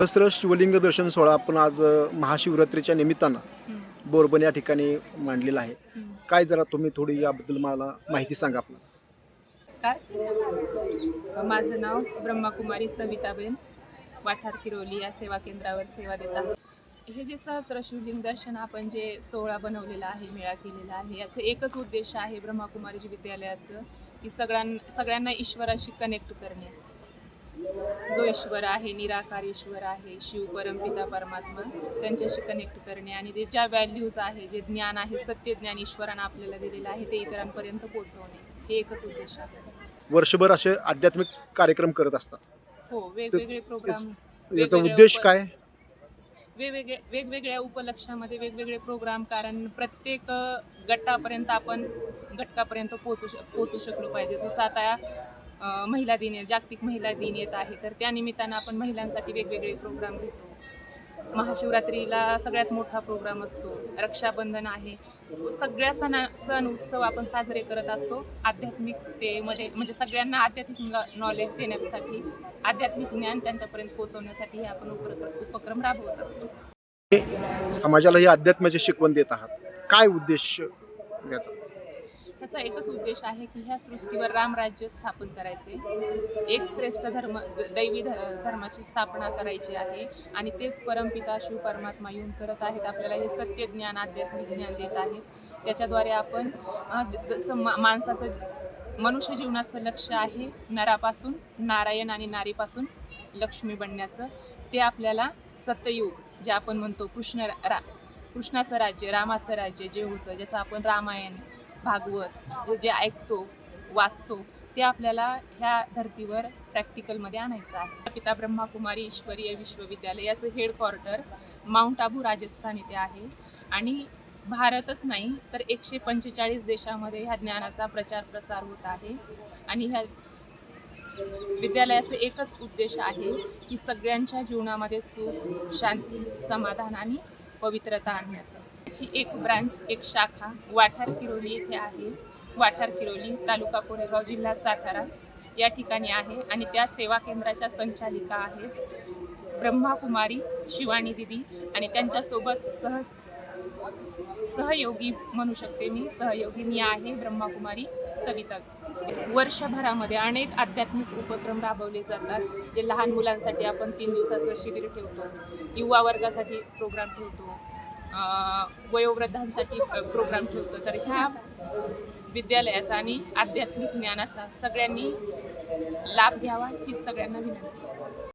सहस्र शिवलिंग दर्शन सोहळा आपण आज महाशिवरात्रीच्या निमित्तानं बोरबन या ठिकाणी मांडलेला आहे. काय जरा तुम्ही थोडी याबद्दल मला माहिती सांगा आपल्याला. नमस्कार. माझं नाव ब्रह्माकुमारी सविताबेन वाठार किरोली या सेवा केंद्रावर सेवा देत आहे. हे जे सहस्त्र शिवलिंग दर्शन आपण जे सोहळा बनवलेला आहे, मेळा केलेला आहे, याचं एकच उद्देश आहे ब्रह्माकुमारीजी विद्यालयाचं, की सगळ्यांना ईश्वराशी कनेक्ट करणे. जो ईश्वर आहे, निराकार ईश्वर आहे, शिव परमपिता परमात्मा, त्यांच्याशी कनेक्ट करणे आणि ते ज्या व्हॅल्यूज आहे, जे ज्ञान आहे, सत्य ज्ञान ईश्वरानं आपल्याला दिलेलं आहे ते इतरांपर्यंत पोहोचवणे, हे एकच उद्देश आहे. वर्षभर असे आध्यात्मिक कार्यक्रम करत असतात. हो, वेगवेगळे प्रोग्राम, याचा उद्देश काय? वेगवेगळ्या उपलक्ष्यामध्ये वेगवेगळे प्रोग्राम, कारण प्रत्येक घटकापर्यंत पोहोचू शकलो पाहिजे. जसं आता महिला दिन, जागतिक महिला दिन येत आहे, तर त्या निमित्तानं आपण महिलांसाठी वेगवेगळे प्रोग्राम घेतो. महाशिवरात्रीला सगळ्यात मोठा प्रोग्राम असतो. रक्षाबंधन आहे. सगळ्या सण उत्सव आपण साजरे करत असतो आध्यात्मिकतेमध्ये, म्हणजे सगळ्यांना आध्यात्मिक नॉलेज देण्यासाठी, आध्यात्मिक ज्ञान त्यांच्यापर्यंत पोहोचवण्यासाठी हे आपण उपक्रम राबवत असतो. समाजाला ही अध्यात्माची शिकवण देत आहात. काय उद्देश याचा? ह्याचा एकच उद्देश आहे की ह्या सृष्टीवर रामराज्य स्थापन करायचे, एक श्रेष्ठ दैवी धर्माची स्थापना करायची आहे आणि तेच परमपिता शिव परमात्मा येऊन करत आहेत. आपल्याला हे सत्य ज्ञान, आध्यात्मिक ज्ञान देत आहेत. त्याच्याद्वारे आपण जसं माणसाचं मनुष्य जीवनाचं लक्ष्य आहे नरापासून नारायण आणि नारीपासून लक्ष्मी बनण्याचं, ते आपल्याला सत्ययुग जे आपण म्हणतो कृष्णाचं राज्य, रामाचं राज्य जे होतं, जसं आपण रामायण, भागवत जे ऐकतो, वाचतो, ते आपल्याला ह्या धर्तीवर प्रॅक्टिकलमध्ये आणायचं आहे. पिता ब्रह्माकुमारी ईश्वरीय विश्वविद्यालय याचं हेडक्वार्टर माउंट आबू राजस्थान येथे आहे आणि भारतच नाही तर 145 देशामध्ये ह्या ज्ञानाचा प्रचार प्रसार होत आहे. आणि ह्या विद्यालयाचे एकच उद्देश आहे की सगळ्यांच्या जीवनामध्ये सुख, शांती, समाधान आणि पवित्रता आणण्याचं. त्याची एक ब्रांच, एक शाखा वाठार किरोली येथे आहे. वाठार किरोली, तालुका कोरेगाव, जिल्हा सातारा या ठिकाणी आहे आणि त्या सेवा केंद्राच्या संचालिका आहेत ब्रह्माकुमारी शिवानी दिदी आणि त्यांच्यासोबत सहयोगी म्हणू शकते मी आहे ब्रह्माकुमारी सविता. वर्षभरामध्ये अनेक आध्यात्मिक उपक्रम राबवले जातात. जे लहान मुलांसाठी आपण 3 दिवसाचं शिबिर ठेवतो, युवा वर्गासाठी प्रोग्राम ठेवतो, वयोवृद्धांसाठी प्रोग्राम ठेवतो. तर ह्या विद्यालयाचा आणि आध्यात्मिक ज्ञानाचा सगळ्यांनी लाभ घ्यावा ही सगळ्यांना विनंती.